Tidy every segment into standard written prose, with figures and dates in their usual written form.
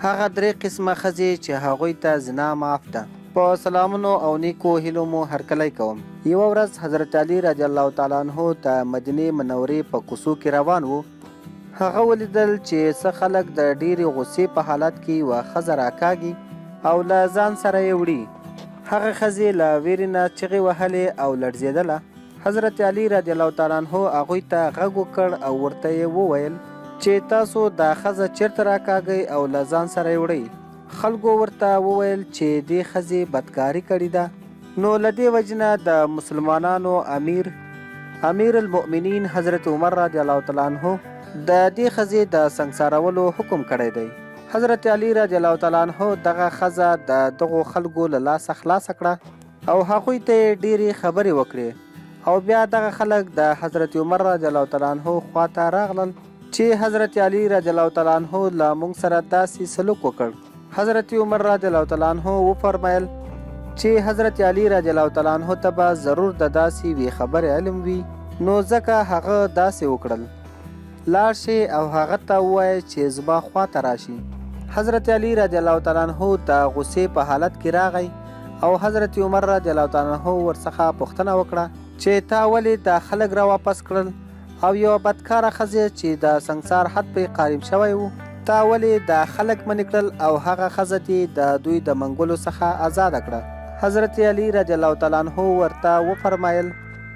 هغه درې قسمه ښځې چې هغوی ته زنا معاف ده. په سلامونو او نیکو هیلو مو هرکلی کوم. یوه ورځ حضرت علي رضی الله تعالی عنه د مدینې منورې په کوڅو کې روان و. هغه ولیدل چې څه خلک د ډېرې غصې په حالت کې یوه ښځه راکاږي او له ځان سره یې وړي. هغه ښځې له ویرې نه چغې وهلې او لړزېدله. حضرت علي رضی الله تعالی عنه هغوی ته غږ وکړ او ورته یې وویل چې تاسو دا ښځه چېرته راکاږئ او له ځان سره یې وړئ. خلکو ورته وویل چې دې ښځې بدکاري کړې ده. نو له دې وجې نه د مسلمانانو امیر المؤمنین حضرت عمر رضی الله تعالی عنه د دې ښځې د سنګسارولو حکم کړی دی. حضرت علي رضی الله تعالی عنه دغه ښځه د دغو خلکو له لاسه خلاصه کړه او هغوی ته یې ډېرې خبرې وکړې او بیا دغه خلک د حضرت عمر رضی الله تعالی عنه خواته راغلل چې حضرت علي رضی الله تعالی عنه له موږ سره داسې سلوک وکړ. حضرت عمر رضی الله تعالی عنه وفرمایل چې حضرت علي رضی الله تعالی عنه ته به ضرور د داسې وی خبرې علم وي، نو ځکه هغه داسې وکړل. لاړ شي او هغه ته ووایه چې زما خواته راشي. حضرت علي رضی الله تعالی عنه د غصې په حالت کې راغی او حضرت عمر رضی الله تعالی عنه ورڅخه پوښتنه وکړه چې تا ولې دا خلک را واپس کړل او یوه بدکاره ښځه چې د سنګسار حد پرې قایم شوی و تا ولې دا خلک منې کړل او هغه ښځه دې د دوی د منګولو څخه آزاده کړه. حضرت علي رضی الله تعالی عنه ورته وفرمایل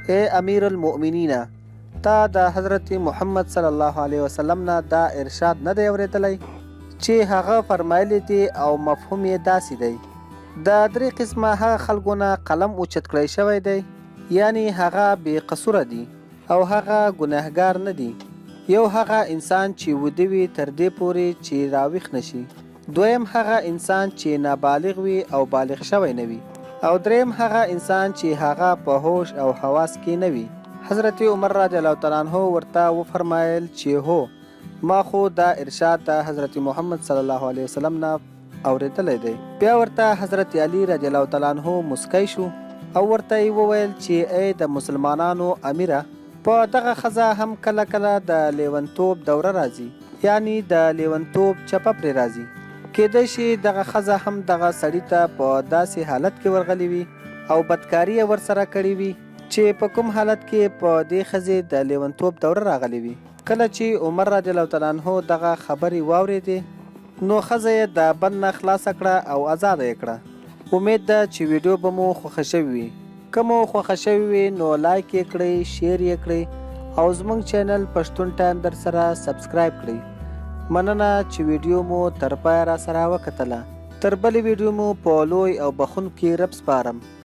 ای امیر المؤمنین، تا د حضرت محمد صلی الله علیه وسلم نه دا ارشاد نه دی اورېدلی چې هغه فرمایلی دی او مفهوم یې داسې دی د درې قسمه هغه خلکو نه قلم اوچت کړی شوی دی، یعنی هغه بې قصوره دي او هغه ګناهګار نه دي. یو هغه انسان چې وده وي تر دې پورې چې راویښ نشي، دویم هغه انسان چې نابالغ وي او بالغ شوی نه وي، او دریم هغه انسان چې هغه په هوش او حواس کې نه وي. حضرت عمر رضی الله تعالی عنه ورته وفرمایل چې هو، ما خو دا ارشاد د حضرت محمد صلی الله علیه وسلم نه اورېدلی دی. بیا ورته حضرت علي رضی الله تعالی عنه مسکی شو او ورته یې وویل چې ای د مسلمانانو امیره، په دغه ښځه هم کله کله د لیونتوب دوره راځي، یعنی د لیونتوب چپه پرې راځي. کیدای شي دغه ښځه هم دغه سړي ته په داسې حالت کې ورغلی وي او بدکاري یې ورسره کړې وي چې په کوم حالت کې په دې ښځې د لیونتوب دوره راغلی وي. کله چې عمر رضی الله تعالی عنه دغه خبرې واورېدې نو ښځه یې د بند نه خلاصه کړه او آزاده یې کړه. امید ده چې ویډیو به مو خوښه شوې وي. که مو خوښه شوې وي نو لایک یې کړئ، شیر یې کړئ او زموږ چینل پښتون ټایم در سره سبسکرایب کړئ. مننه چې ویډیو مو تر پایه را سره وکتله. تر بلې ویډیو مو په لوی او بخښونکي رب سپارم.